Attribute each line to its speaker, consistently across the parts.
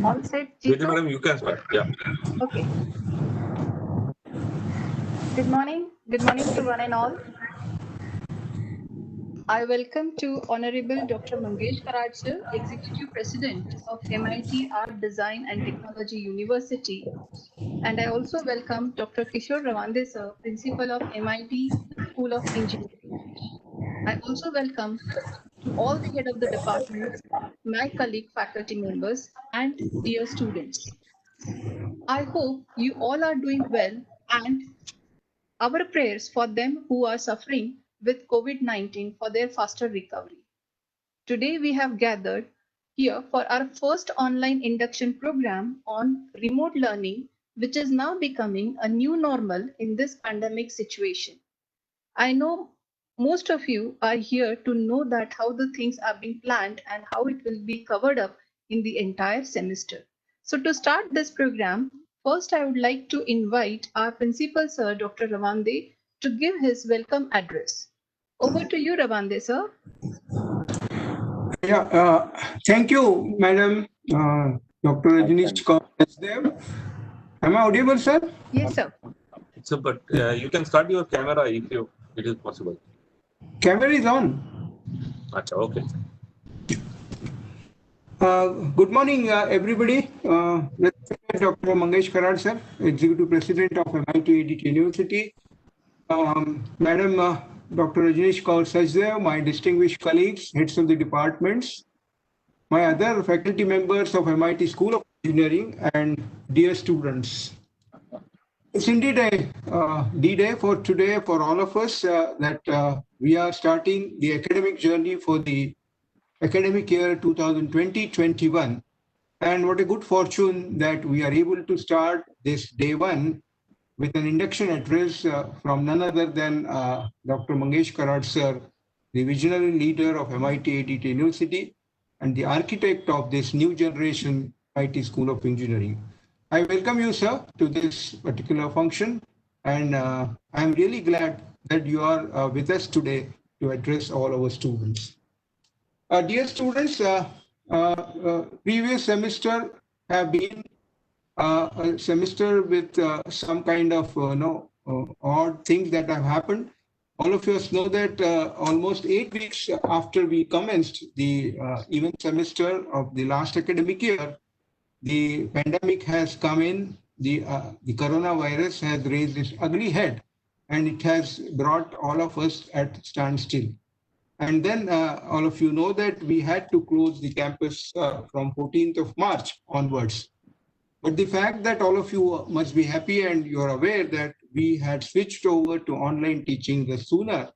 Speaker 1: All set,
Speaker 2: Jyoti
Speaker 1: Jitu?
Speaker 2: madam, you can start. Yeah.
Speaker 1: Okay. Good morning. Good morning to one and all. I welcome to Honorable Dr. Mangesh Karad sir, Executive President of MIT Art Design and Technology University. And I also welcome Dr. Kishore Rawande sir, Principal of MIT School of Engineering. I also welcome to all the head of the departments, my colleague faculty members, and dear students. I hope you all are doing well, and our prayers for them who are suffering with COVID-19 for their faster recovery. Today we have gathered here for our first online induction program on remote learning, which is now becoming a new normal in this pandemic situation. I know most of you are here to know that how the things are being planned and how it will be covered up in the entire semester. So to start this program, first I would like to invite our principal sir, Dr. Ravande, to give his welcome address. Over to you, Ravande sir.
Speaker 3: Yeah, thank you, Madam Dr. Rajnish Kaur Sachdev. Am I audible, sir?
Speaker 1: Yes, sir.
Speaker 2: So, but you can start your camera if it is possible.
Speaker 3: Camera is on.
Speaker 2: Acha, okay.
Speaker 3: Good morning, everybody. Respected Dr. Mangesh Karad, sir, Executive President of MIT Edith University. Madam Dr. Rajnish Kaur Sachdev, my distinguished colleagues, heads of the departments, my other faculty members of MIT School of Engineering, and dear students. It's indeed a D-Day for today for all of us that we are starting the academic journey for the academic year 2020-21. And what a good fortune that we are able to start this day one with an induction address from none other than Dr. Mangesh Karad sir, the visionary leader of MIT Edith University and the architect of this new generation MIT School of Engineering. I welcome you, sir, to this particular function, and I'm really glad that you are with us today to address all our students. Dear students, previous semester have been a semester with some kind of odd things that have happened. All of us know that almost 8 weeks after we commenced the even semester of the last academic year, the pandemic has come in, the coronavirus has raised its ugly head, and it has brought all of us at standstill. And then all of you know that we had to close the campus from 14th of March onwards. But the fact that all of you must be happy and you're aware that we had switched over to online teaching the sooner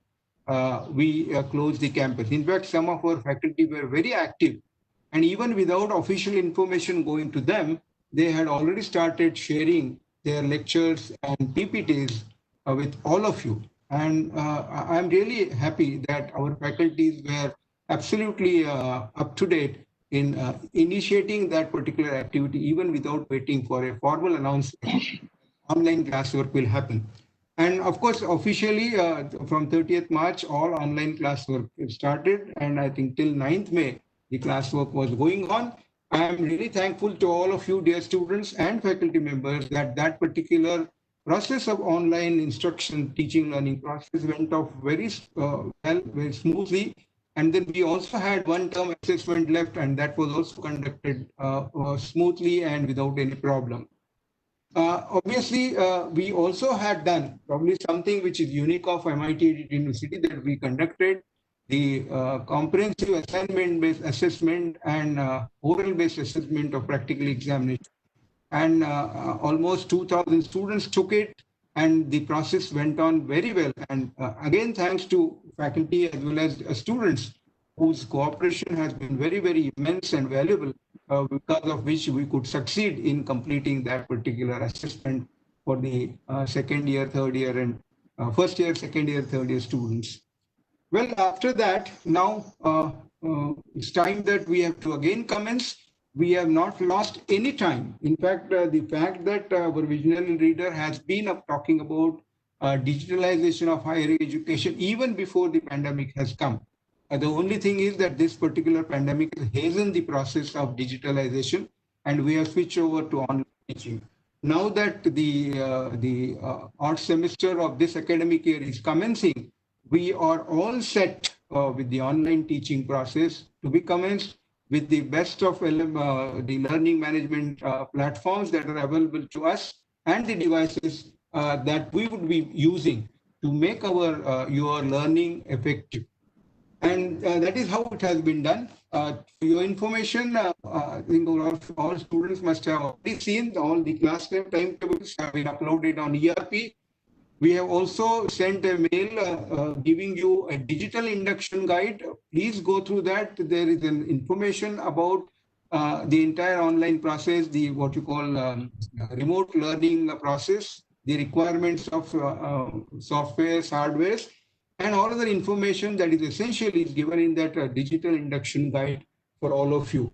Speaker 3: we closed the campus. In fact, some of our faculty were very active, and even without official information going to them, they had already started sharing their lectures and PPTs with all of you. And I'm really happy that our faculties were absolutely up to date in initiating that particular activity, even without waiting for a formal announcement. Online classwork will happen. And of course, officially from 30th March, all online classwork started. And I think till 9th May, the classwork was going on. I am really thankful to all of you, dear students and faculty members, that that particular process of online instruction, teaching, learning process went off very well, very smoothly. And then we also had one term assessment left, and that was also conducted smoothly and without any problem. Obviously, we also had done probably something which is unique of MIT University, that we conducted the comprehensive assignment-based assessment and oral-based assessment of practical examination. And almost 2,000 students took it, and the process went on very well. And again, thanks to faculty as well as students, whose cooperation has been very, very immense and valuable, because of which we could succeed in completing that particular assessment for the second year, third year, and first year, second year, third year students. Well, after that, now it's time that we have to again commence. We have not lost any time. In fact, the fact that our visionary leader has been talking about digitalization of higher education even before the pandemic has come. The only thing is that this particular pandemic has hastened the process of digitalization. and we have switched over to online teaching. Now that the odd semester of this academic year is commencing, we are all set with the online teaching process to be commenced with the best of the learning management platforms that are available to us and the devices that we would be using to make your learning effective. And that is how it has been done. For your information, I think all students must have already seen all the class timetables have been uploaded on ERP. We have also sent a mail giving you a digital induction guide. Please go through that. There is an information about the entire online process, the what you call remote learning process, the requirements of softwares, hardwares, and all other information that is essential is given in that digital induction guide for all of you.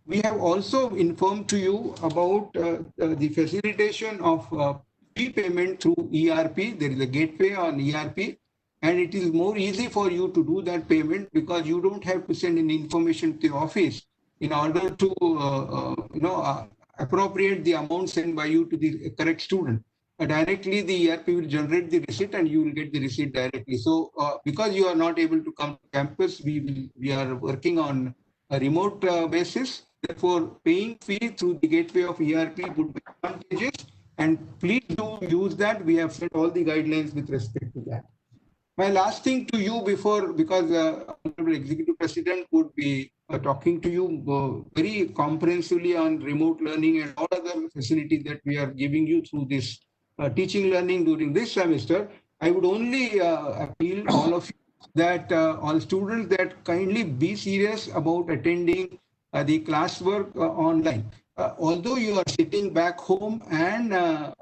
Speaker 3: We have also informed to you about the facilitation of prepayment through ERP. There is a gateway on ERP, and it is more easy for you to do that payment because you don't have to send any information to the office in order to appropriate the amount sent by you to the correct student. Directly the ERP will generate the receipt and you will get the receipt directly. So because you are not able to come to campus, we are working on a remote basis. Therefore, paying fee through the gateway of ERP would be advantageous, and please do use that. We have set all the guidelines with respect to that. My last thing to you because Honorable Executive President would be talking to you very comprehensively on remote learning and all other facilities that we are giving you through this teaching learning during this semester. I would only appeal all of you that all students that kindly be serious about attending the classwork online. Although you are sitting back home and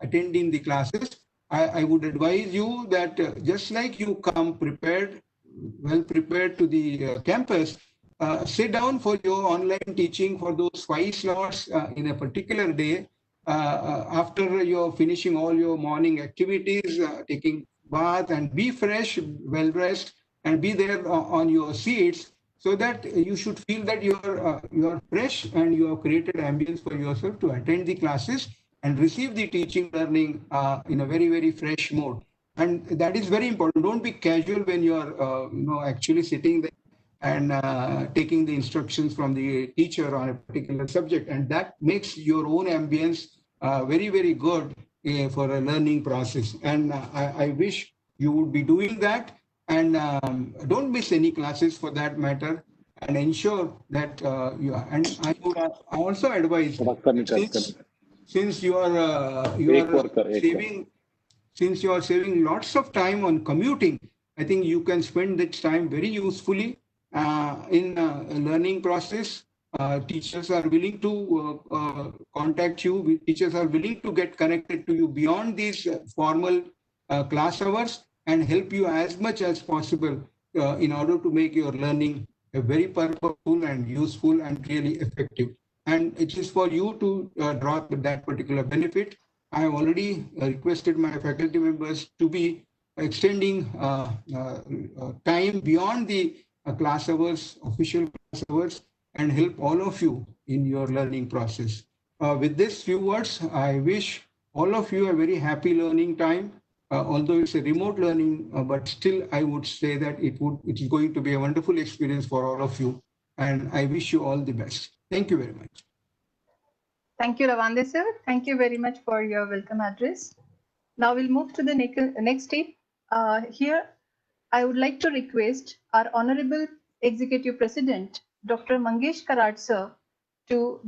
Speaker 3: attending the classes, I would advise you that just like you come prepared, well prepared to the campus, sit down for your online teaching for those 5 slots in a particular day. After you're finishing all your morning activities, taking bath and be fresh, well dressed, and be there on your seats, so that you should feel that you're fresh and you have created ambience for yourself to attend the classes and receive the teaching learning in a very, very fresh mode. And that is very important. Don't be casual when you are actually sitting there and taking the instructions from the teacher on a particular subject. And that makes your own ambience very, very good for a learning process. And I wish you would be doing that. And don't miss any classes for that matter. And ensure that and I would also advise, since you are saving lots of time on commuting, I think you can spend that time very usefully in a learning process. Teachers are willing to contact you. Teachers are willing to get connected to you beyond these formal class hours and help you as much as possible in order to make your learning very purposeful and useful and really effective. And it is for you to draw that particular benefit. I have already requested my faculty members to be extending time beyond the class hours, official class hours, and help all of you in your learning process. With these few words, I wish all of you a very happy learning time. Although it's a remote learning, but still I would say that it is going to be a wonderful experience for all of you. And I wish you all the best. Thank you very much.
Speaker 1: Thank you, Ravande sir. Thank you very much for your welcome address. Now we'll move to the next step. Here, I would like to request our Honorable Executive President, Dr. Mangesh Karad sir, to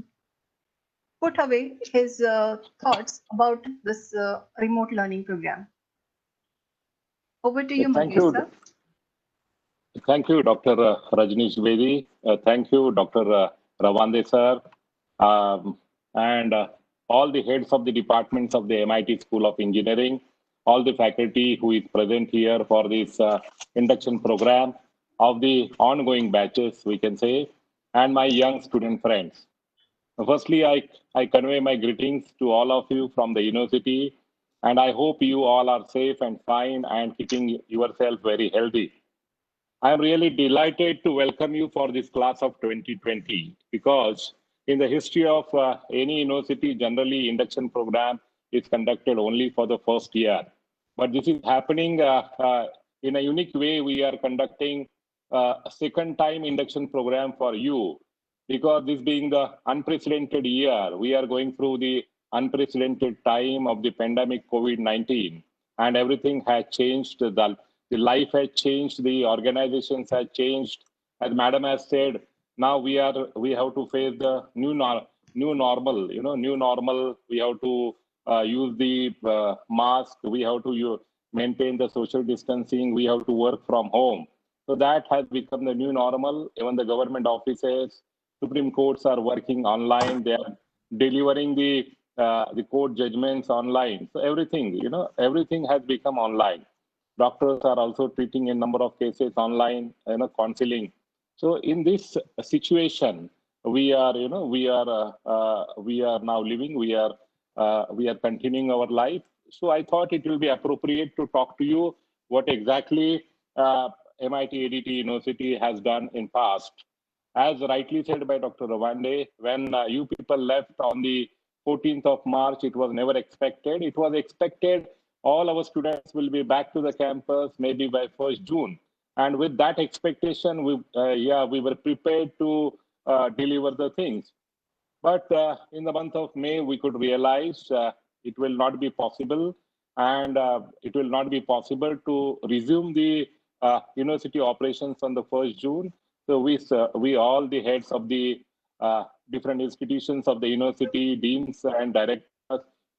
Speaker 1: put away his thoughts about this remote learning program. Over to you, Mangesh sir.
Speaker 4: Thank you, Dr. Rajneesh Bedi. Thank you, Dr. Ravande sir, and all the heads of the departments of the MIT School of Engineering, all the faculty who is present here for this induction program of the ongoing batches, we can say, and my young student friends. Firstly, I convey my greetings to all of you from the university, and I hope you all are safe and fine and keeping yourself very healthy. I am really delighted to welcome you for this class of 2020 because in the history of any university, generally induction program is conducted only for the first year. But this is happening in a unique way. We are conducting a second time induction program for you, because this being the unprecedented year, we are going through the unprecedented time of the pandemic COVID-19, and everything has changed. The life has changed, the organizations have changed. As Madam has said, now we have to face the new normal. New normal. We have to use the mask. We have to maintain the social distancing. We have to work from home. So that has become the new normal. Even the government offices, Supreme Courts are working online. They are delivering the court judgments online. So everything, everything has become online. Doctors are also treating a number of cases online, counseling. So in this situation, we are now living. We are continuing our life. So I thought it will be appropriate to talk to you what exactly MIT ADT University has done in past. As rightly said by Dr. Ravande, when you people left on the 14th of March, it was never expected. It was expected all our students will be back to the campus maybe by 1st June. And with that expectation, we were prepared to deliver the things. But in the month of May, we could realize it will not be possible, and it will not be possible to resume the university operations on the 1st June. So we all the heads of the different institutions of the university, deans and directors,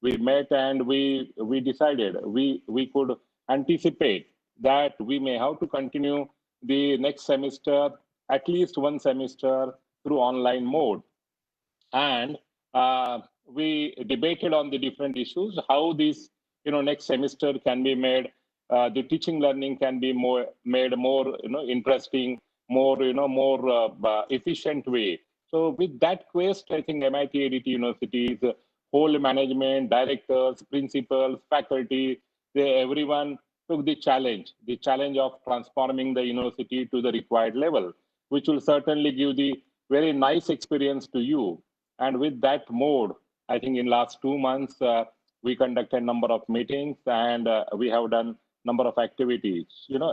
Speaker 4: we met and we decided we could anticipate that we may have to continue the next semester, at least one semester, through online mode. And we debated on the different issues, how this next semester can be made, the teaching learning can be made more interesting, more efficient way. So with that quest, I think MIT ADT University's whole management, directors, principals, faculty, everyone took the challenge of transforming the university to the required level, which will certainly give the very nice experience to you. And with that mode, I think in last 2 months, we conducted a number of meetings, and we have done number of activities.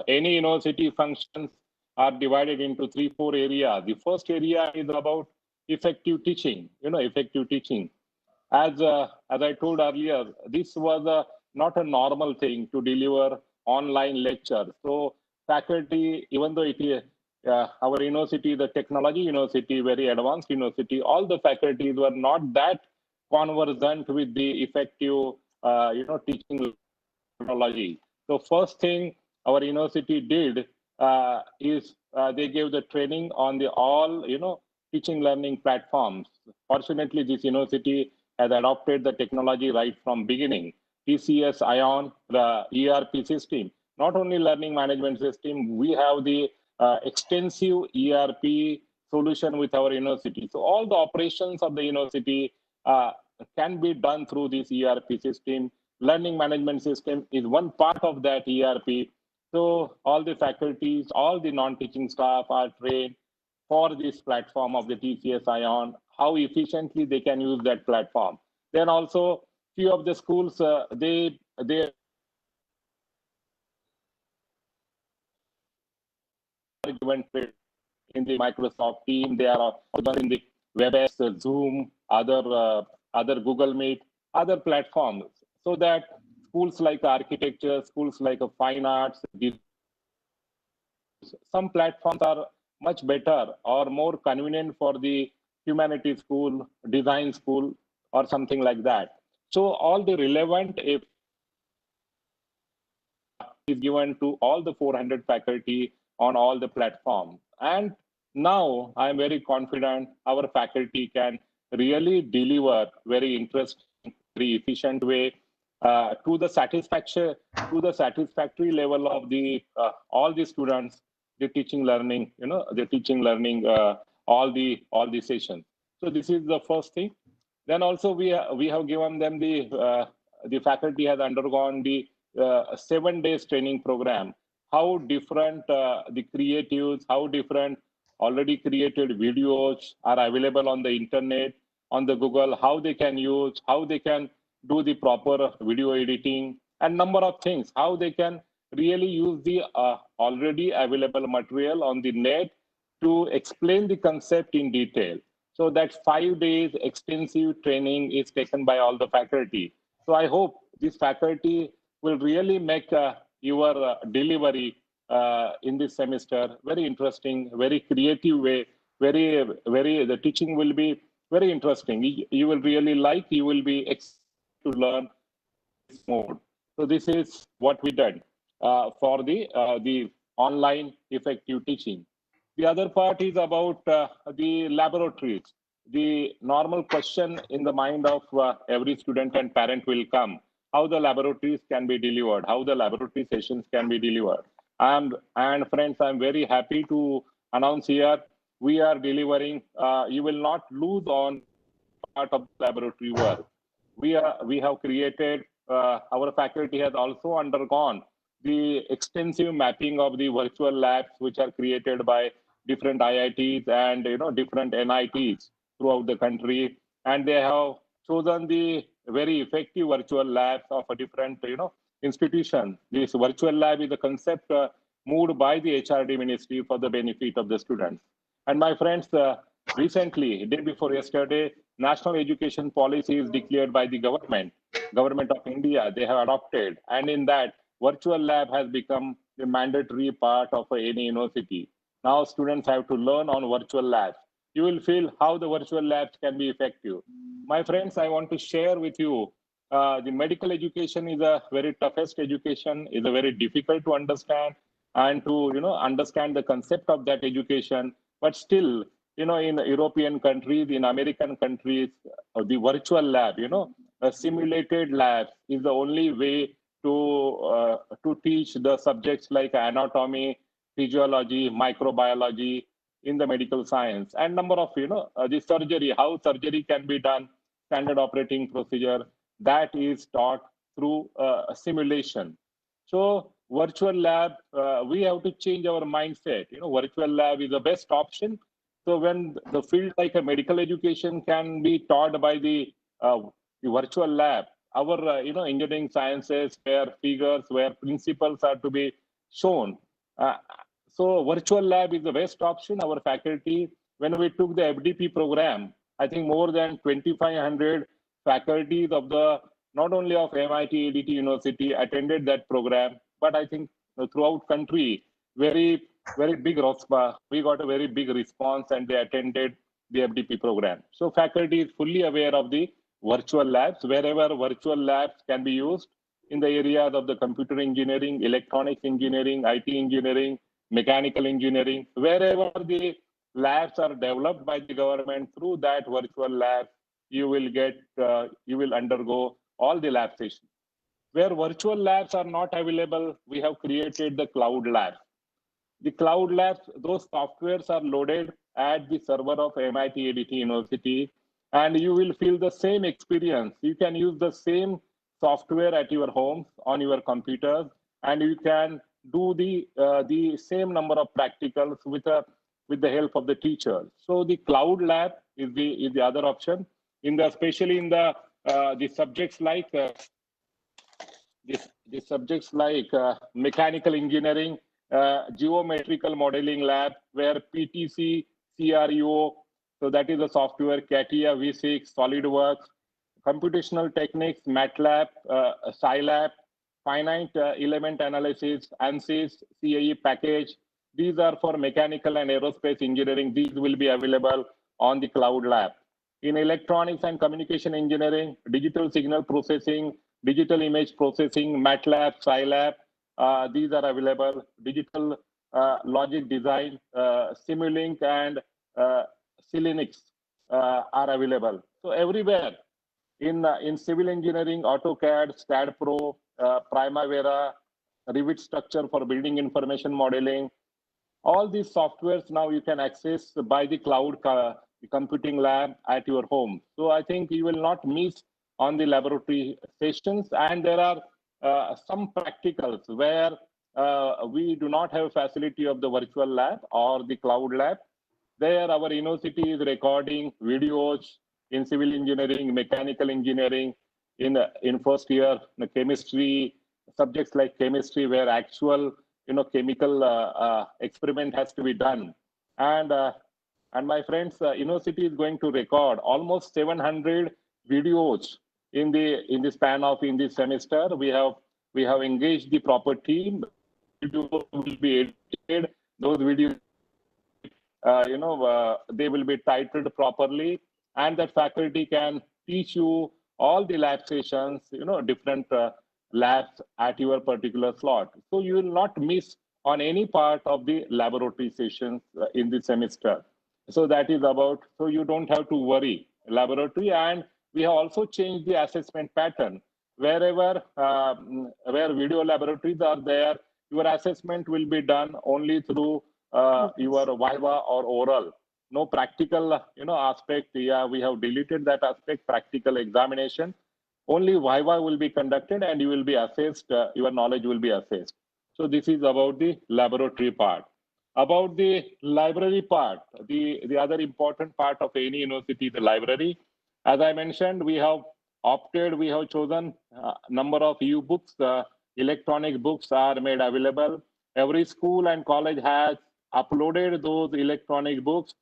Speaker 4: Any university functions are divided into 3-4 areas. The first area is about effective teaching, effective teaching. As I told earlier, this was not a normal thing to deliver online lectures. So faculty, even though it is our university, the technology university, very advanced university, all the faculties were not that conversant with the effective, teaching technology. So first thing our university did is they gave the training on the all, teaching learning platforms. Fortunately, this university has adopted the technology right from beginning. TCS Ion, the ERP system, not only learning management system, we have the extensive ERP solution with our university. So all the operations of the university can be done through this ERP system. Learning management system is one part of that ERP. So all the faculties, all the non-teaching staff are trained for this platform of the TCS Ion, how efficiently they can use that platform. Then also few of the schools, they are given in the Microsoft Team, they are in the WebEx, Zoom, other Google Meet, other platforms, so that schools like architecture, schools like fine arts, some platforms are much better or more convenient for the humanities school, design school, or something like that. So all the relevant is given to all the 400 faculty on all the platforms. And now I'm very confident our faculty can really deliver very interesting, very efficient way to the satisfactory level of the all the students, the teaching learning, all the sessions. So this is the first thing. Then also we have given them the faculty has undergone the 7 days training program. How different the creatives, how different already created videos are available on the internet, on the Google, how they can use, how they can do the proper video editing, and number of things, how they can really use the already available material on the net to explain the concept in detail. So that 5 days extensive training is taken by all the faculty. So I hope this faculty will really make your delivery in this semester very interesting, very creative way, the teaching will be very interesting. You will really like, you will be excited to learn this mode. So this is what we did for the online effective teaching. The other part is about the laboratories. The normal question in the mind of every student and parent will come, how the laboratories can be delivered, how the laboratory sessions can be delivered. And friends, I'm very happy to announce here, we are delivering, you will not lose on part of laboratory work. We have created, our faculty has also undergone the extensive mapping of the virtual labs, which are created by different IITs and different NITs throughout the country, and they have chosen the very effective virtual labs of a different institution. This virtual lab is a concept moved by the HRD ministry for the benefit of the students. And my friends, recently, day before yesterday, national education policy is declared by the government of India. They have adopted, and in that, virtual lab has become the mandatory part of any university. Now students have to learn on virtual labs. You will feel how the virtual labs can be effective. My friends, I want to share with you, the medical education is a very toughest education, is a very difficult to understand, and to understand the concept of that education. But still, in European countries, in American countries, the virtual lab, a simulated lab is the only way to teach the subjects like anatomy, physiology, microbiology in the medical science, and number of the surgery, how surgery can be done, standard operating procedure, that is taught through a simulation. So virtual lab, we have to change our mindset. Virtual lab is the best option. So when the field like a medical education can be taught by the virtual lab, our engineering sciences, where figures, where principles are to be shown. So virtual lab is the best option. Our faculty, when we took the FDP program, I think more than 2,500 faculties of the not only of MIT ADT University attended that program, but I think throughout country, very big ROSPA, we got a very big response, and they attended the FDP program. So faculty is fully aware of the virtual labs, wherever virtual labs can be used in the areas of the computer engineering, electronics engineering, IT engineering, mechanical engineering, wherever the labs are developed by the government, through that virtual lab, you will undergo all the lab sessions. Where virtual labs are not available, we have created the cloud labs. The cloud labs, those softwares are loaded at the server of MIT ADT University, and you will feel the same experience. You can use the same software at your homes, on your computers, and you can do the same number of practicals with the help of the teacher. So the cloud lab is the other option. Especially in the subjects like the subjects like mechanical engineering, geometrical modeling lab, where PTC, CREO, so that is the software, CATIA V6, SolidWorks, computational techniques, MATLAB, Scilab, finite element analysis, ANSYS, CAE package. These are for mechanical and aerospace engineering. These will be available on the cloud lab. In electronics and communication engineering, digital signal processing, digital image processing, MATLAB, Scilab, these are available. Digital logic design, Simulink and Xilinx are available. So everywhere in civil engineering, AutoCAD, STAAD.Pro, Primavera, Revit structure for building information modeling, all these softwares now you can access by the cloud computing lab at your home. So I think you will not miss on the laboratory sessions, and there are some practicals where we do not have facility of the virtual lab or the cloud lab. There, our university is recording videos in civil engineering, mechanical engineering, in first year, the chemistry, subjects like chemistry, where actual, chemical experiment has to be done. And my friends, university is going to record almost 700 videos in the span of in this semester. We have engaged the proper team. Videos will be edited. Those videos, they will be titled properly, and that faculty can teach you all the lab sessions, different labs at your particular slot. So you will not miss on any part of the laboratory sessions in the semester. So that is about, so you don't have to worry laboratory. And we have also changed the assessment pattern. Wherever where video laboratories are there, your assessment will be done only through your viva or oral. No practical, aspect. Yeah, we have deleted that aspect, practical examination. Only viva will be conducted and you will be assessed, your knowledge will be assessed. So this is about the laboratory part. About the library part, the other important part of any university, the library. As I mentioned, we have chosen number of e-books. Electronic books are made available. Every school and college has uploaded those electronic books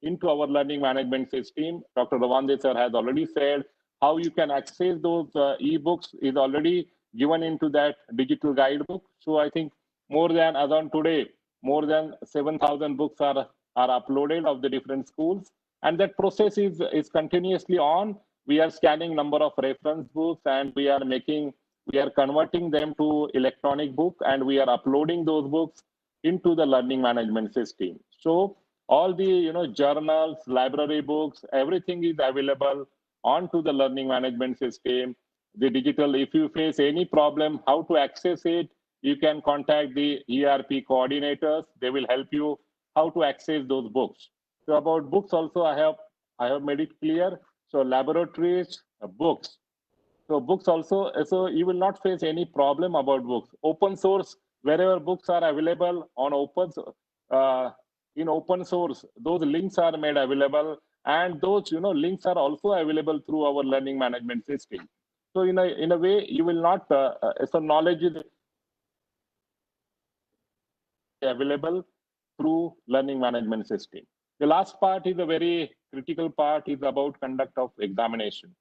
Speaker 4: into our learning management system. Dr. Ravande sir has already said how you can access those e-books is already given into that digital guidebook. So I think more than, as on today, more than 7,000 books are uploaded of the different schools. And that process is continuously on. We are scanning number of reference books and we are converting them to electronic book, and we are uploading those books into the learning management system. So all the journals, library books, everything is available onto the learning management system. The digital, if you face any problem, how to access it, you can contact the ERP coordinators. They will help you how to access those books. So about books also, I have made it clear. So laboratories, books. So books also, so you will not face any problem about books. Open source, wherever books are available on in open source, those links are made available, and those links are also available through our learning management system. So in a way, you will not so knowledge is available through learning management system. The last part is a very critical part, is about conduct of examination.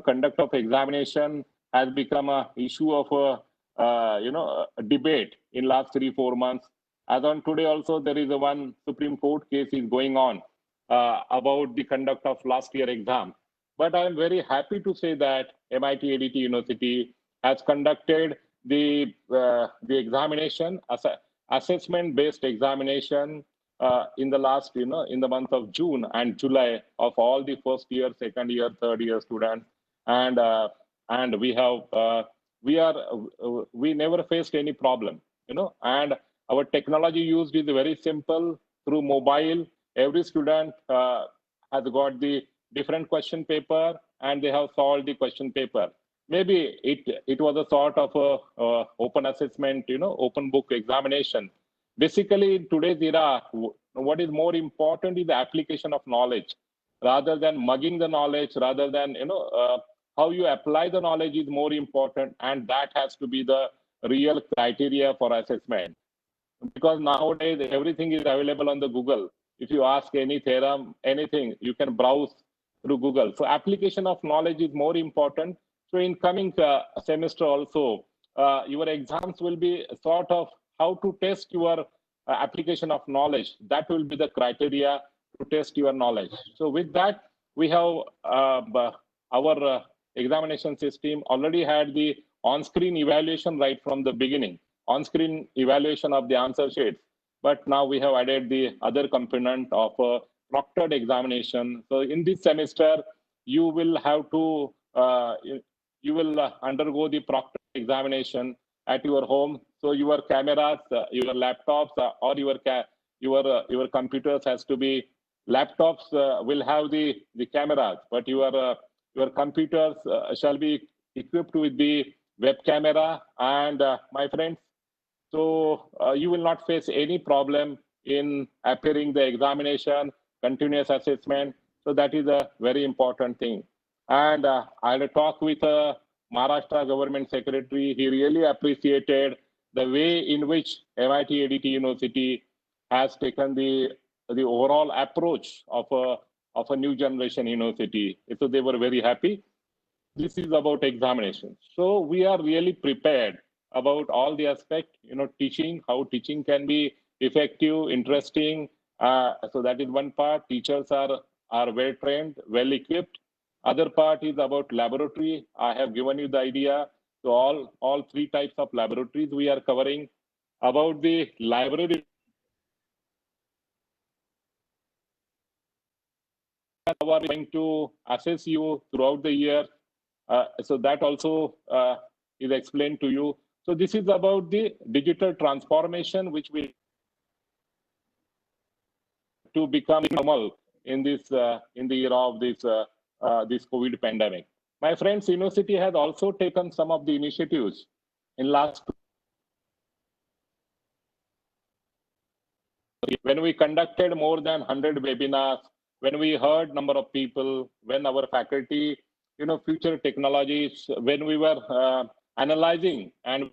Speaker 4: Conduct of examination has become a issue of a debate in last 3-4 months. As on today also, there is one Supreme Court case is going on about the conduct of last year exam. But I am very happy to say that MIT ADT University has conducted the examination, assessment-based examination in the last, in the month of June and July of all the first year, second year, third year students. And we never faced any problem, and our technology used is very simple. Through mobile, every student has got the different question paper and they have solved the question paper. Maybe it was a sort of a open assessment, open book examination. Basically, in today's era, what is more important is the application of knowledge, rather than mugging the knowledge, rather than how you apply the knowledge is more important, and that has to be the real criteria for assessment. Because nowadays everything is available on the Google. If you ask any theorem, anything, you can browse through Google. So application of knowledge is more important. So in coming semester also, your exams will be sort of how to test your application of knowledge. That will be the criteria to test your knowledge. So with that, we have our examination system already had the on-screen evaluation right from the beginning, on-screen evaluation of the answer sheets. But now we have added the other component of proctored examination. So in this semester, you will have to, you will undergo the proctored examination at your home. So your cameras, your laptops, or your computers has to be, laptops will have the cameras, but your computers shall be equipped with the web camera. And my friends, so you will not face any problem in appearing the examination, continuous assessment. So that is a very important thing. And I had a talk with Maharashtra Government Secretary. He really appreciated the way in which MIT ADT University has taken the overall approach of a new generation university. So they were very happy. This is about examinations. So we are really prepared about all the aspect, teaching, how teaching can be effective, interesting. So that is one part. Teachers are well trained, well equipped. Other part is about laboratory. I have given you the idea. So all three types of laboratories we are covering. About the library, we are going to assess you throughout the year. So that also is explained to you. So this is about the digital transformation, which we to become normal in this in the era of this COVID pandemic. My friends, university has also taken some of the initiatives in last. When we conducted more than 100 webinars, when we heard number of people, when our faculty, future technologies, when we were analyzing and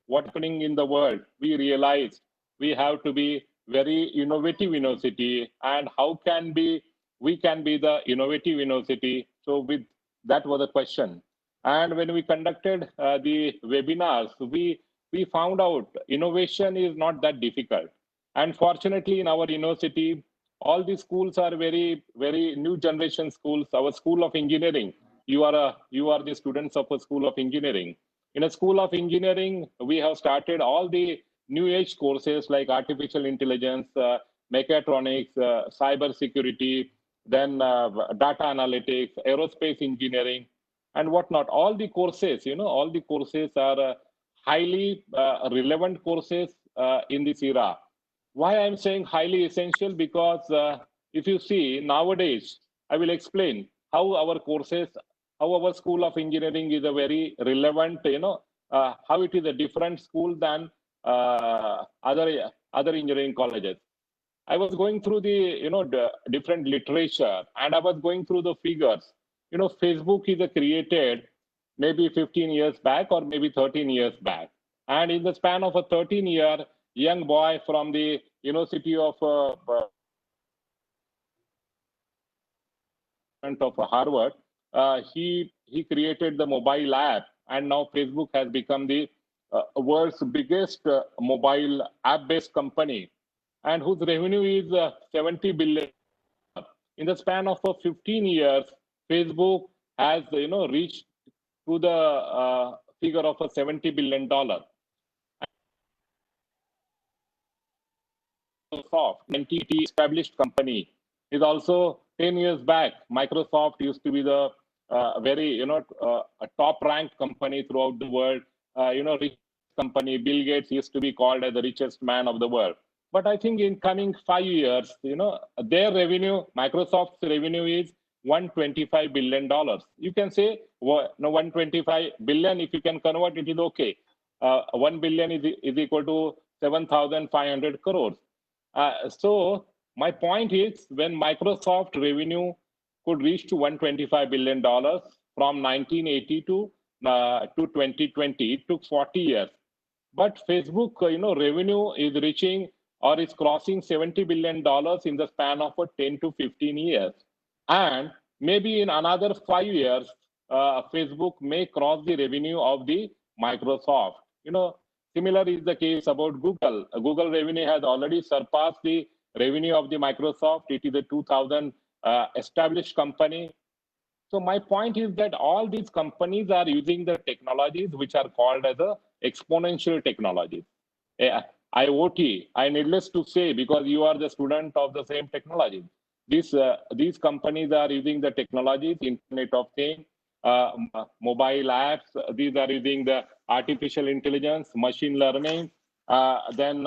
Speaker 4: what's happening in the world, we realized we have to be very innovative university, and how can we can be the innovative university. So with that was the question. And when we conducted the webinars, we found out innovation is not that difficult. And fortunately, in our university, all the schools are very, very new generation schools. Our School of Engineering, you are the students of a School of Engineering. In a School of Engineering, we have started all the new age courses like artificial intelligence, mechatronics, cyber security, then data analytics, aerospace engineering, and whatnot. All the courses, all the courses are highly relevant courses in this era. Why I'm saying highly essential? Because if you see nowadays, I will explain how our courses, how our School of Engineering is a very relevant, how it is a different school than other engineering colleges. I was going through the different literature, and I was going through the figures. Facebook is created maybe 15 years back or maybe 13 years back, and in the span of a 13-year, young boy from the University of Harvard, he created the mobile app, and now Facebook has become the world's biggest mobile app-based company, and whose revenue is 70 billion. In the span of 15 years, Facebook has reached to the figure of $70 billion. Microsoft, entity established company, is also 10 years back. Microsoft used to be the very a top ranked company throughout the world. Rich company. Bill Gates used to be called as the richest man of the world. But I think in coming 5 years, their revenue, Microsoft's revenue is $125 billion. You can say, no, 125 billion, if you can convert it, is okay. 1 billion is equal to 7,500 crores. So my point is, when Microsoft revenue could reach to $125 billion from 1980 to 2020, it took 40 years. But Facebook, revenue is reaching or is crossing $70 billion in the span of 10 to 15 years. And maybe in another 5 years, Facebook may cross the revenue of the Microsoft. Similar is the case about Google. Google revenue has already surpassed the revenue of the Microsoft. It is a 2000 established company. So my point is that all these companies are using the technologies which are called as a exponential technologies. IoT, I needless to say, because you are the student of the same technology. These companies are using the technologies, Internet of Things, mobile apps. These are using the artificial intelligence, machine learning, then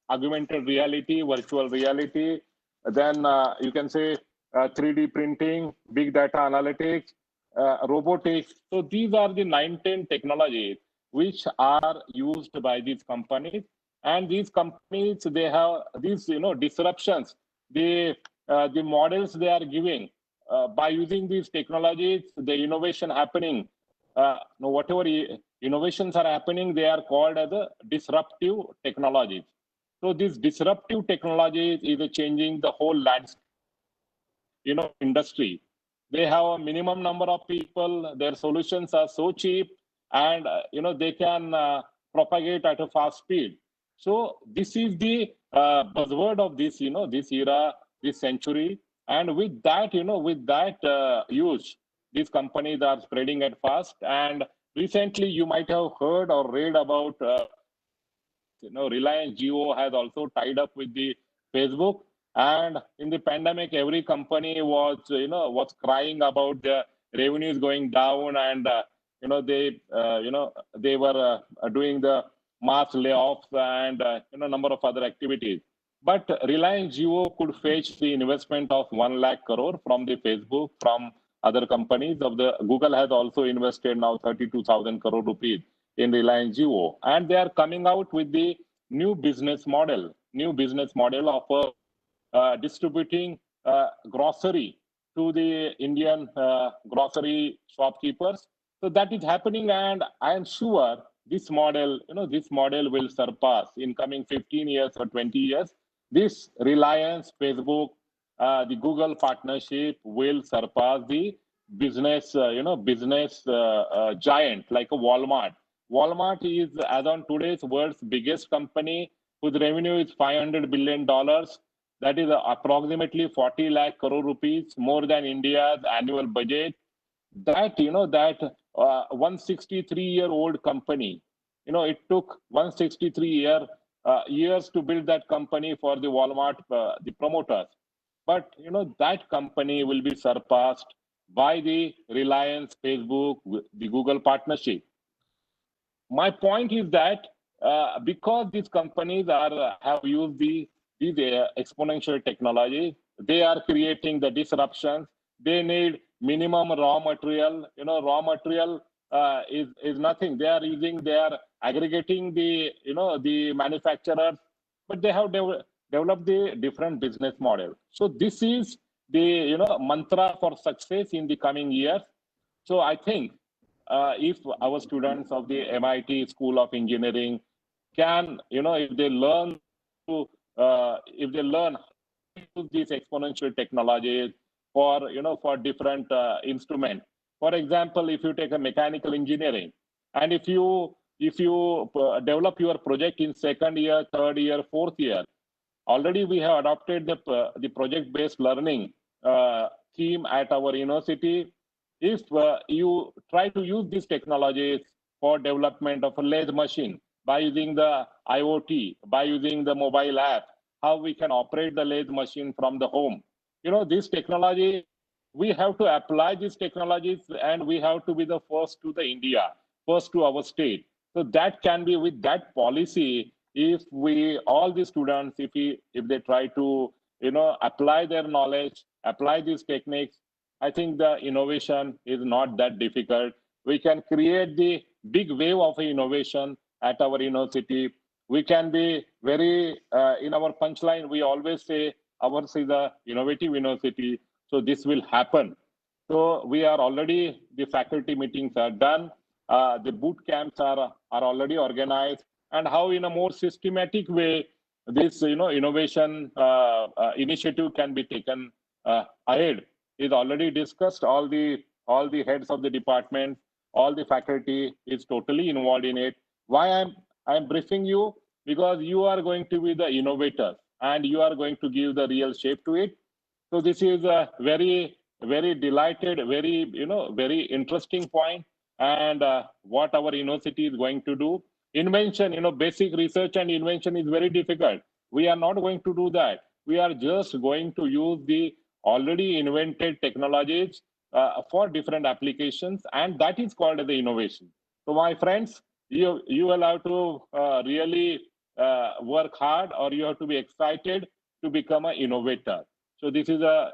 Speaker 4: augmented reality, virtual reality, then you can say 3D printing, big data analytics, robotics. So these are the 9-10 technologies which are used by these companies. And these companies, they have these, disruptions. The models they are giving by using these technologies, the innovation happening. Whatever innovations are happening, they are called as a disruptive technologies. So these disruptive technologies is changing the whole landscape, industry. They have a minimum number of people. Their solutions are so cheap, and they can propagate at a fast speed. So this is the buzzword of this, this era, this century. And with that, use, these companies are spreading at fast. And recently, you might have heard or read about, Reliance Jio has also tied up with the Facebook. And in the pandemic, every company was crying about the revenues going down, and they were doing the mass layoffs and number of other activities. But Reliance Jio could fetch the investment of 1 lakh crore from the Facebook, from other companies. Of the Google has also invested now 32,000 crore rupees in Reliance Jio, and they are coming out with the new business model of distributing grocery to the Indian grocery shopkeepers. So that is happening, and I am sure this model will surpass in coming 15 years or 20 years. This Reliance, Facebook, the Google partnership will surpass the business giant like a Walmart. Walmart is, as on today's world's biggest company, whose revenue is $500 billion. That is approximately 40 lakh crore rupees, more than India's annual budget. That 163-year-old company, it took 163 years to build that company for the Walmart, the promoters. But that company will be surpassed by the Reliance, Facebook, the Google partnership. My point is that because these companies have used these exponential technology, they are creating the disruptions. They need minimum raw material. Raw material is nothing. They are aggregating the manufacturers, but they have developed the different business model. So this is the mantra for success in the coming years. So I think if our students of the MIT School of Engineering can, if they learn to use these exponential technologies for different instruments. For example, if you take a mechanical engineering, and if you develop your project in second year, third year, fourth year, already we have adopted the project-based learning theme at our university. If you try to use these technologies for development of a lathe machine by using the IoT, by using the mobile app, how we can operate the lathe machine from the home. This technology, we have to apply these technologies, and we have to be the first to the India, first to our state. So that can be with that policy. If all the students, if they try to, apply their knowledge, apply these techniques, I think the innovation is not that difficult. We can create the big wave of innovation at our university. We can be very, in our punchline, we always say ours is a innovative university. So this will happen. So we are already, the faculty meetings are done. The boot camps are already organized, and how in a more systematic way this innovation initiative can be taken ahead is already discussed. All the heads of the department, all the faculty is totally involved in it. Why I'm briefing you? Because you are going to be the innovators, and you are going to give the real shape to it. So this is a very, very delighted, very interesting point. And what our university is going to do. Invention, basic research and invention is very difficult. We are not going to do that. We are just going to use the already invented technologies for different applications, and that is called the innovation. So my friends, you will have to really work hard, or you have to be excited to become an innovator. So this is a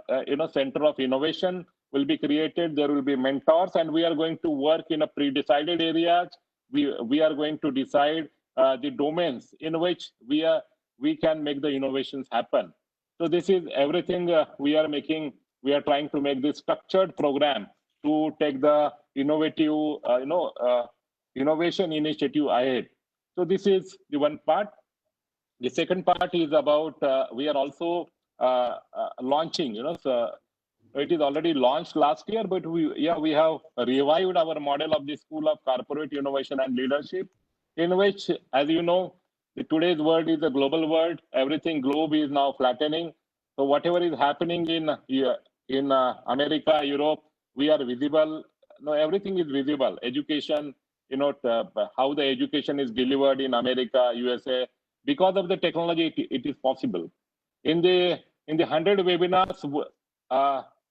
Speaker 4: center of innovation will be created. There will be mentors, and we are going to work in a pre-decided areas. We are going to decide the domains in which we can make the innovations happen. So this is everything we are making. We are trying to make this structured program to take the innovative, innovation initiative ahead. So this is the one part. The second part is about we are also launching. So it is already launched last year, but we have revived our model of the School of Corporate Innovation and Leadership, in which, as you know, today's world is a global world. Everything globe is now flattening. So whatever is happening in America, Europe, we are visible. No, everything is visible. Education, how the education is delivered in America, USA, because of the technology, it is possible. In the 100 webinars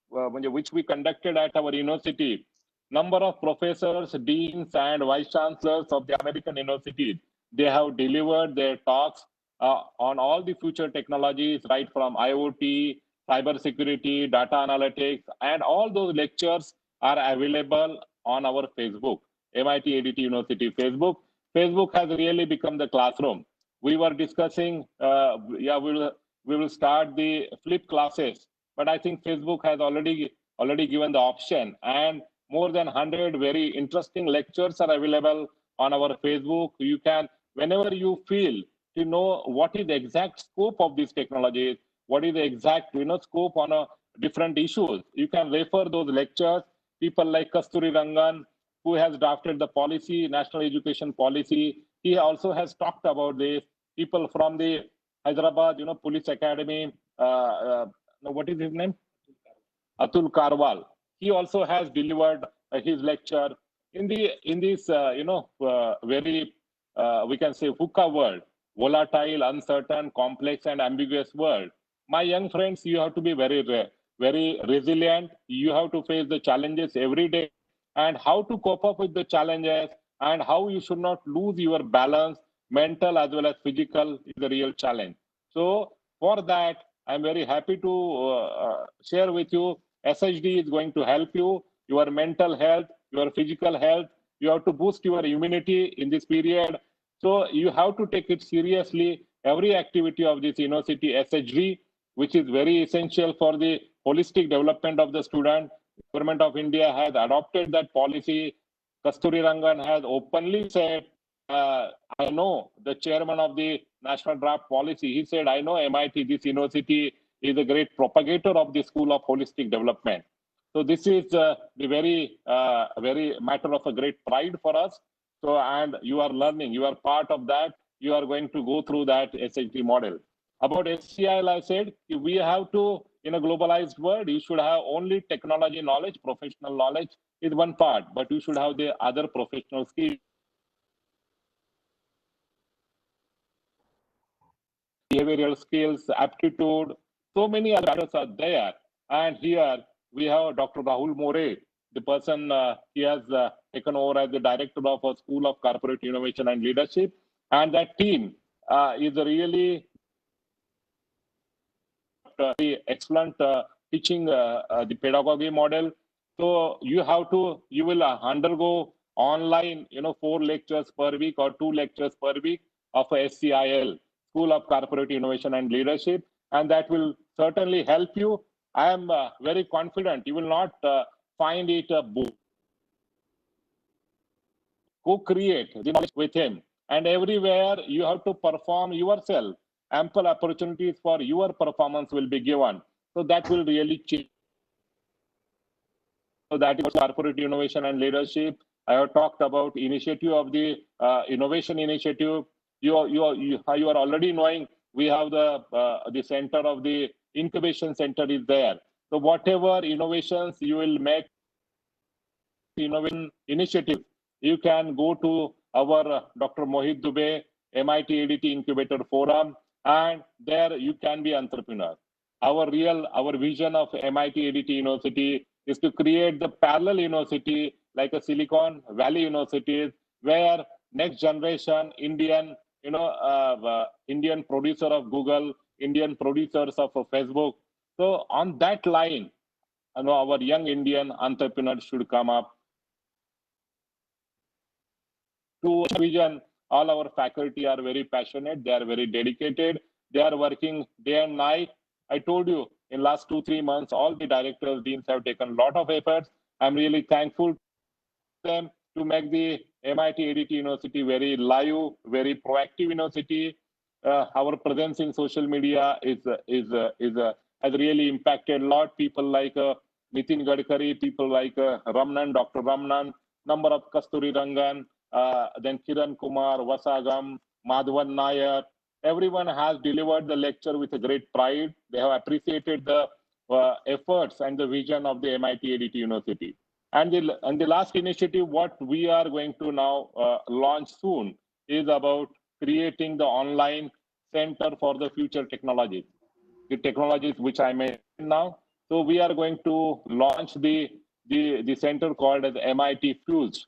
Speaker 4: which we conducted at our university, number of professors, deans, and vice chancellors of the American universities, they have delivered their talks on all the future technologies, right from IoT, cybersecurity, data analytics, and all those lectures are available on our Facebook, MIT ADT University Facebook. Facebook has really become the classroom. We were discussing, we will start the flip classes, but I think Facebook has already given the option, and more than 100 very interesting lectures are available on our Facebook. You can, whenever you feel to know what is the exact scope of these technologies, what is the exact scope on different issues, you can refer those lectures. People like Kasturi Rangan, who has drafted the policy, national education policy, he also has talked about this. People from the Hyderabad, Police Academy, what is his name? Atul Karwal. He also has delivered his lecture in this very we can say VUCA world, volatile, uncertain, complex, and ambiguous world. My young friends, you have to be very resilient. You have to face the challenges every day, and how to cope up with the challenges, and how you should not lose your balance, mental as well as physical, is a real challenge. So for that, I'm very happy to share with you. SHD is going to help you, your mental health, your physical health. You have to boost your immunity in this period. So you have to take it seriously. Every activity of this university, SHD, which is very essential for the holistic development of the student. Government of India has adopted that policy. Kasturi Rangan has openly said, I know the chairman of the National Draft Policy, he said, I know MIT, this university is a great propagator of the School of Holistic Development. So this is the very matter of a great pride for us. So, and you are learning, you are part of that. You are going to go through that SHD model. About SCIL, I said, we have to, in a globalized world, you should have only technology knowledge, professional knowledge is one part, but you should have the other professional skills. Behavioral skills, aptitude, so many others are there. And here we have Dr. Rahul More, the person he has taken over as the director of a School of Corporate Innovation and Leadership. And that team is really excellent teaching the pedagogy model. So you will undergo online, 4 lectures per week or 2 lectures per week of a SCIL, School of Corporate Innovation and Leadership, and that will certainly help you. I am very confident you will not find it a book. Co-create the knowledge with him, and everywhere you have to perform yourself. Ample opportunities for your performance will be given. So that will really change. So that is corporate innovation and leadership. I have talked about initiative of the innovation initiative. You are already knowing we have the center of the incubation center is there. So whatever innovations you will make, innovation initiative, you can go to our Dr. Mohit Dubey, MIT ADT Incubator Forum, and there you can be entrepreneur. Our vision of MIT ADT University is to create the parallel university like a Silicon Valley universities, where next generation Indian, Indian producer of Google, Indian producers of Facebook. So on that line, our young Indian entrepreneurs should come up to vision All our faculty are very passionate. They are very dedicated. They are working day and night. I told you in last 2-3 months, all the directors, deans have taken a lot of efforts. I'm really thankful to them to make the MIT ADT University very live, very proactive university. Our presence in social media has really impacted a lot. People like Nitin Gadkari, people like Ramnan, Dr. Ramnan, number of Kasturi Rangan, then Kiran Kumar, Vasagam, Madhavan Nair. Everyone has delivered the lecture with a great pride. They have appreciated the efforts and the vision of the MIT ADT University. And the last initiative, what we are going to now launch soon, is about creating the online center for the future technologies, the technologies which I mentioned now. So we are going to launch the center called as MIT Fuse,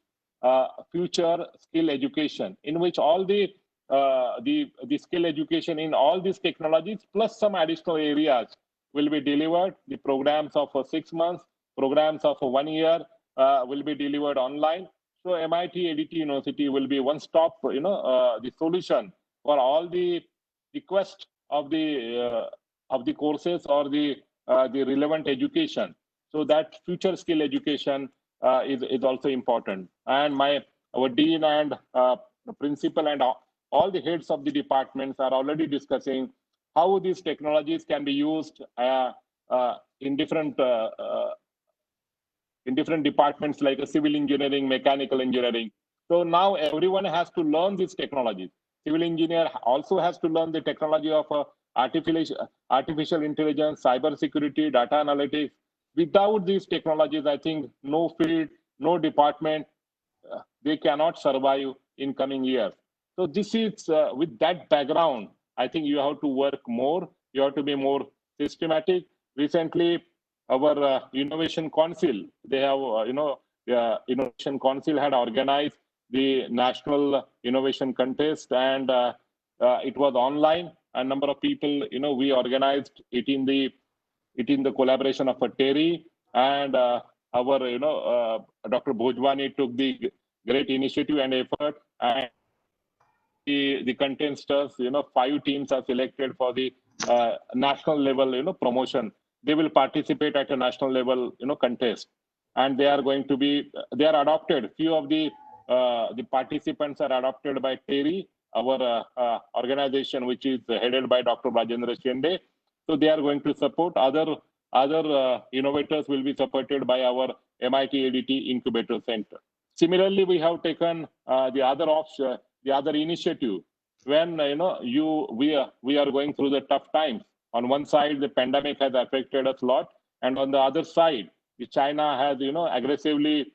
Speaker 4: Future Skill Education, in which all the skill education in all these technologies plus some additional areas will be delivered. The programs of 6 months, programs of 1 year will be delivered online. So MIT ADT University will be one-stop, the solution for all the request of the courses or the relevant education. So that future skill education is also important. And our dean and principal and all the heads of the departments are already discussing how these technologies can be used in different departments like civil engineering, mechanical engineering. So now everyone has to learn these technologies. Civil engineer also has to learn the technology of artificial intelligence, cyber security, data analytics. Without these technologies, I think no field, no department, they cannot survive in coming years. So this is with that background, I think you have to work more. You have to be more systematic. Recently, our Innovation Council, they have, the Innovation Council had organized the National Innovation Contest, and it was online. A number of people, we organized it in the collaboration of TERI, and our, Dr. Bhojwani took the great initiative and effort, and the contestants, 5 teams are selected for the national level, promotion. They will participate at a national level, contest, and they are adopted. Few of the participants are adopted by TERI, our organization, which is headed by Dr. Rajendra Shende. So they are going to support. Other innovators will be supported by our MIT ADT Incubator Center. Similarly, we have taken the other initiative when we are going through the tough times. On one side, the pandemic has affected us a lot, and on the other side, China has aggressively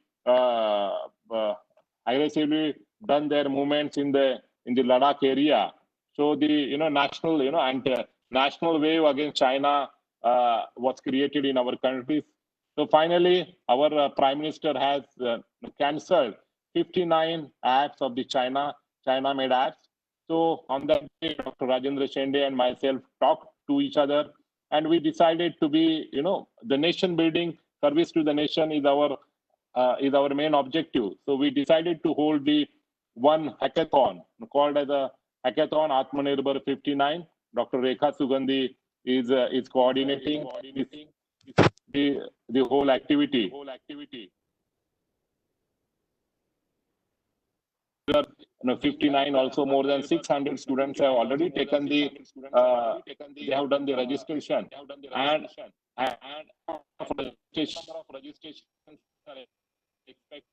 Speaker 4: done their movements in the Ladakh area. So the national wave against China was created in our countries. So finally, our Prime Minister has cancelled 59 apps of the China-made apps. So on that day, Dr. Rajendra Shende and myself talked to each other, and we decided to be, the nation building, service to the nation is our main objective. So we decided to hold the one hackathon called as a Hackathon Atmanirbhar 59. Dr. Rekha Sugandhi is coordinating the whole activity. There are 59, also more than 600 students have already taken they have done the registration, and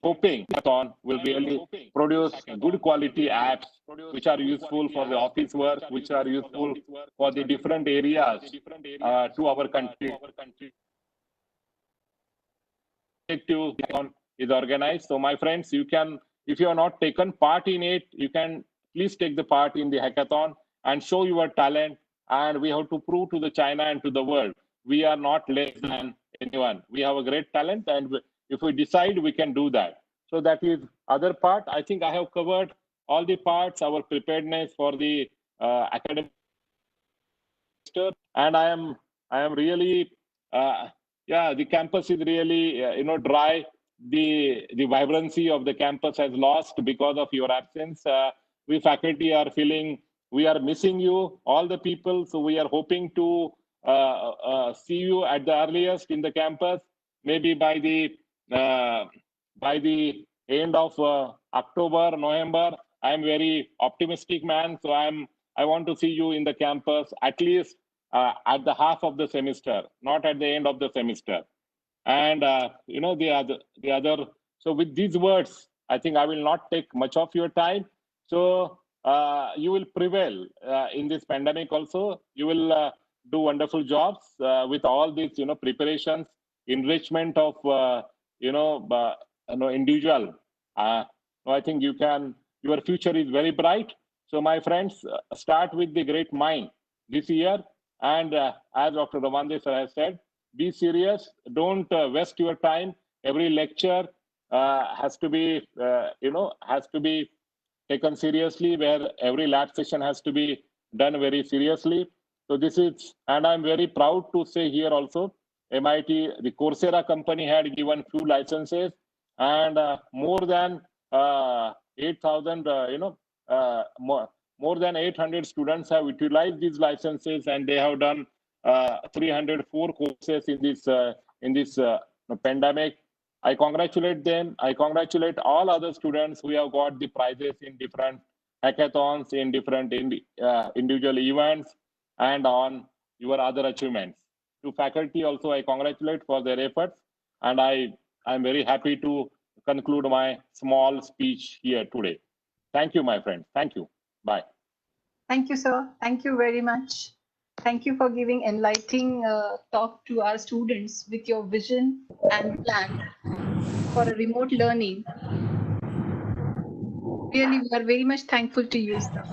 Speaker 4: hoping hackathon will really produce good quality apps which are useful for the office work, which are useful for the different areas to our country. Is organized. So my friends, you can, if you have not taken part in it, you can please take the part in the hackathon and show your talent. And we have to prove to the China and to the world, we are not less than anyone. We have a great talent, and if we decide, we can do that. So that is other part. I think I have covered all the parts, our preparedness for the academic, and I am really the campus is really dry. The vibrancy of the campus has lost because of your absence. we faculty are feeling we are missing you, all the people. So we are hoping to see you at the earliest in the campus, maybe by the end of October, November. I am very optimistic man, so I want to see you in the campus at least at the half of the semester, not at the end of the semester. And the other. So with these words, I think I will not take much of your time. So you will prevail in this pandemic. Also, you will do wonderful jobs with all these preparations, enrichment of individual. I think you can. Your future is very bright. So my friends, start with the great mind this year. And as Dr. Ravande sir has said, be serious. Don't waste your time. Every lecture has to be taken seriously, where every lab session has to be done very seriously. So this is, and I'm very proud to say here also, MIT, the Coursera company had given few licenses, and more than 8,000, more than 800 students have utilized these licenses, and they have done 304 courses in this pandemic. I congratulate them. I congratulate all other students who have got the prizes in different hackathons, in different individual events, and on your other achievements. To faculty also, I congratulate for their efforts, and I'm very happy to conclude my small speech here today. Thank you, my friend. Thank you. Bye.
Speaker 1: Thank you, sir. Thank you very much. Thank you for giving enlightening talk to our students with your vision and plan for a remote learning. Really, we are very much thankful to you, sir.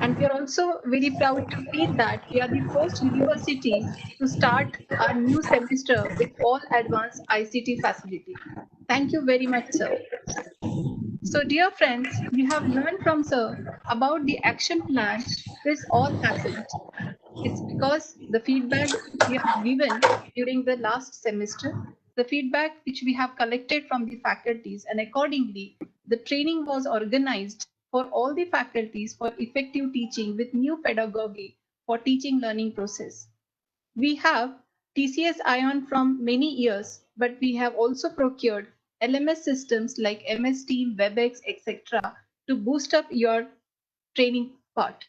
Speaker 1: And we are also very proud to feel that we are the first university to start our new semester with all advanced ICT facility. Thank you very much, sir. So, dear friends, you have learned from sir about the action plan this all happened. It's because the feedback we have given during the last semester, the feedback which we have collected from the faculties, and accordingly, the training was organized for all the faculties for effective teaching with new pedagogy for teaching learning process. We have TCS Ion from many years, but we have also procured LMS systems like MS Team, WebEx, etc. to boost up your training part.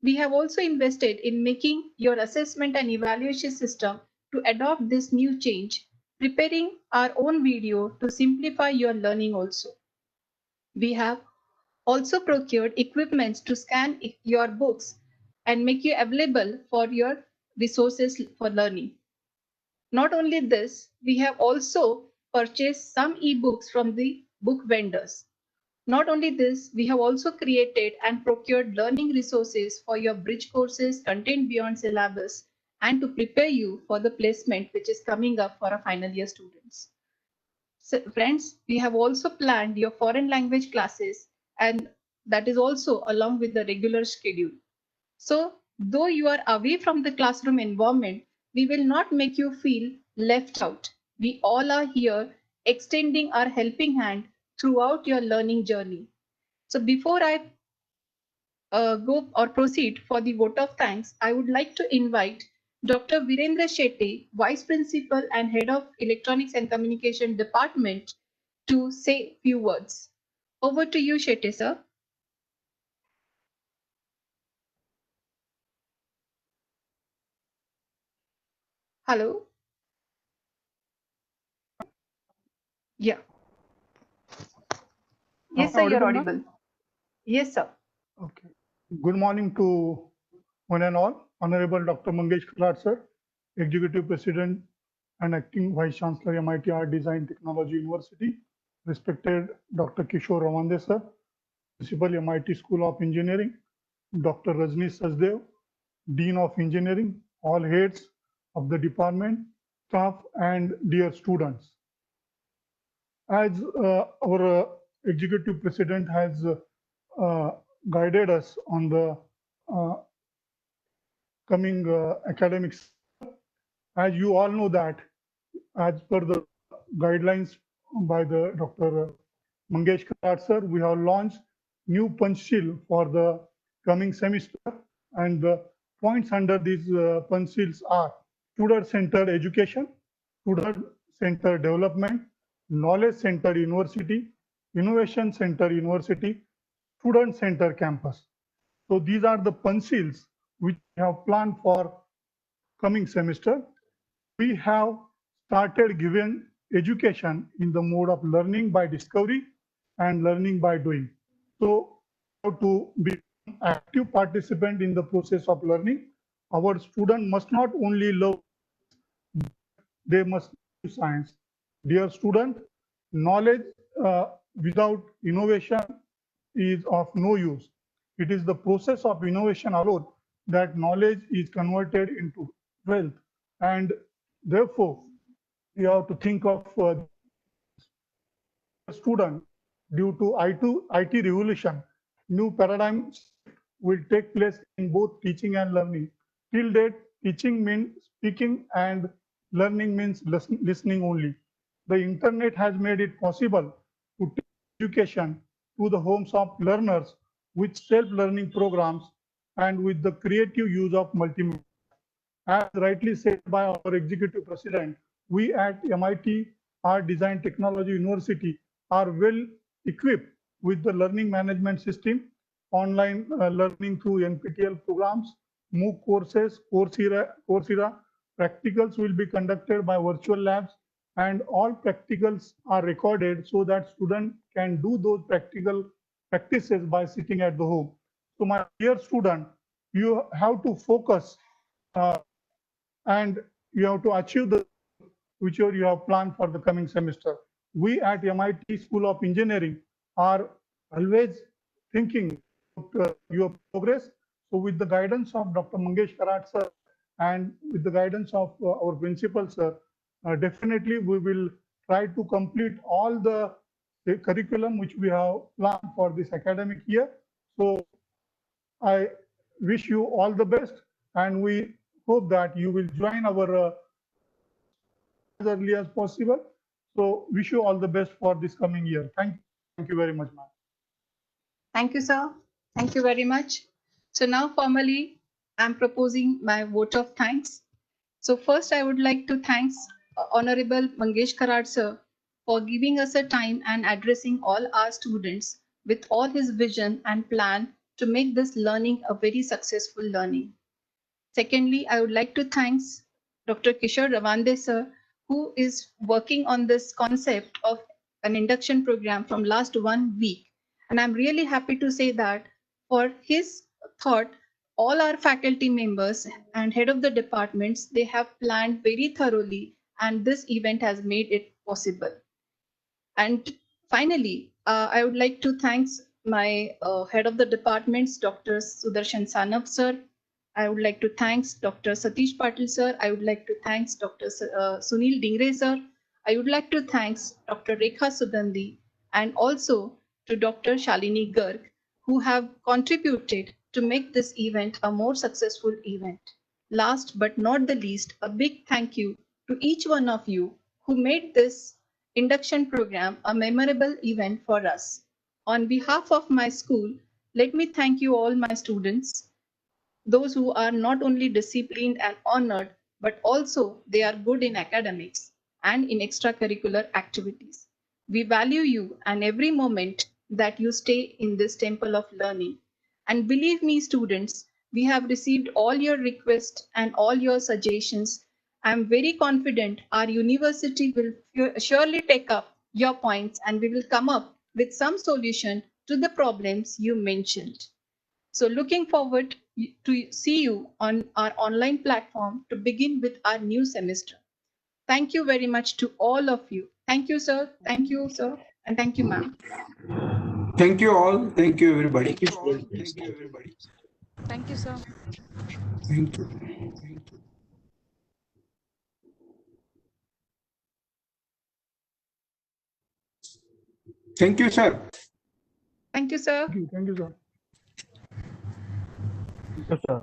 Speaker 1: We have also invested in making your assessment and evaluation system to adopt this new change, preparing our own video to simplify your learning also. We have also procured equipments to scan your books and make you available for your resources for learning. Not only this, we have also purchased some ebooks from the book vendors. Not only this, we have also created and procured learning resources for your bridge courses, content beyond syllabus, and to prepare you for the placement which is coming up for our final year students. So, friends, we have also planned your foreign language classes, and that is also along with the regular schedule. So, though you are away from the classroom environment, we will not make you feel left out. We all are here extending our helping hand throughout your learning journey. So before I go or proceed for the vote of thanks, I would like to invite Dr. Virendra Shetty, Vice Principal and Head of Electronics and Communication Department, to say a few words. Over to you, Shetty, sir. Hello. Yeah. Yes, sir, you're audible. Yes, sir.
Speaker 5: Okay. Good morning to one and all. Honorable Dr. Mangesh Karad, sir, Executive President and Acting Vice Chancellor, MIT Art Design Technology University. Respected Dr. Kishore Ravande, sir, Principal, MIT School of Engineering. Dr. Rajnish Sachdev, Dean of Engineering, all heads of the department, staff, and dear students. As our Executive President has guided us on the coming academics. As you all know that, as per the guidelines by the Dr. Mangesh Karad sir, we have launched new punch sheet for the coming semester, and the points under these punch sheets are student-centered education, student-centered development, knowledge-centered university, innovation-centered university, student-centered campus. So these are the punch sheets which we have planned for coming semester. We have started giving education in the mode of learning by discovery and learning by doing. So to be an active participant in the process of learning, our student must not only love, they must do science. Dear student, knowledge without innovation is of no use. It is the process of innovation alone that knowledge is converted into wealth, and therefore we have to think of student. Due to IT revolution, new paradigm will take place in both teaching and learning. Till date, teaching means speaking and learning means listening only. The internet has made it possible to take education to the homes of learners with self-learning programs and with the creative use of multimedia. As rightly said by our executive president, we at MIT Art Design Technology University are well equipped with the learning management system, online learning through NPTEL programs, MOOC courses, Coursera. Practicals will be conducted by virtual labs, and all practicals are recorded so that students can do those practical practices by sitting at the home. So my dear student, you have to focus uh, and you have to achieve the which you have planned for the coming semester. We at MIT School of Engineering are always thinking about your progress. So with the guidance of Dr. Mangesh Karat sir and with the guidance of our principal sir, definitely we will try to complete all the curriculum which we have planned for this academic year. So I wish you all the best, and we hope that you will join our as early as possible. So wish you all the best for this coming year. Thank you very much, ma'am.
Speaker 1: Thank you, sir. Thank you very much. So now formally, I'm proposing my vote of thanks. So first, I would like to thank Honorable Mangesh Karat sir for giving us a time and addressing all our students with all his vision and plan to make this learning a very successful learning. Secondly, I would like to thank Dr. Kishore Ravande sir, who is working on this concept of an induction program from last 1 week. And I'm really happy to say that for his thought, all our faculty members and head of the departments, they have planned very thoroughly, and this event has made it possible. And finally, I would like to thank my head of the departments, Dr. Sudarshan Sanav sir. I would like to thank Dr. Satish Patil sir. I would like to thank Dr. Sunil Dingre sir. I would like to thank Dr. Rekha Sugandhi and also to Dr. Shalini Garg, who have contributed to make this event a more successful event. Last but not the least, a big thank you to each one of you who made this induction program a memorable event for us. On behalf of my school, let me thank you all my students, those who are not only disciplined and honored, but also they are good in academics and in extracurricular activities. We value you and every moment that you stay in this temple of learning. And believe me, students, we have received all your requests and all your suggestions. I am very confident our university will surely take up your points and we will come up with some solution to the problems you mentioned. So looking forward to see you on our online platform to begin with our new semester. Thank you very much to all of you. Thank you, sir. Thank you, sir. And thank you, ma'am.
Speaker 3: Thank you all. Thank you, everybody.
Speaker 6: Thank you, students.
Speaker 7: Thank you, sir.
Speaker 3: Thank you. Thank you, sir.
Speaker 1: Thank you, sir.
Speaker 5: Thank you, sir.
Speaker 6: Yes, sir.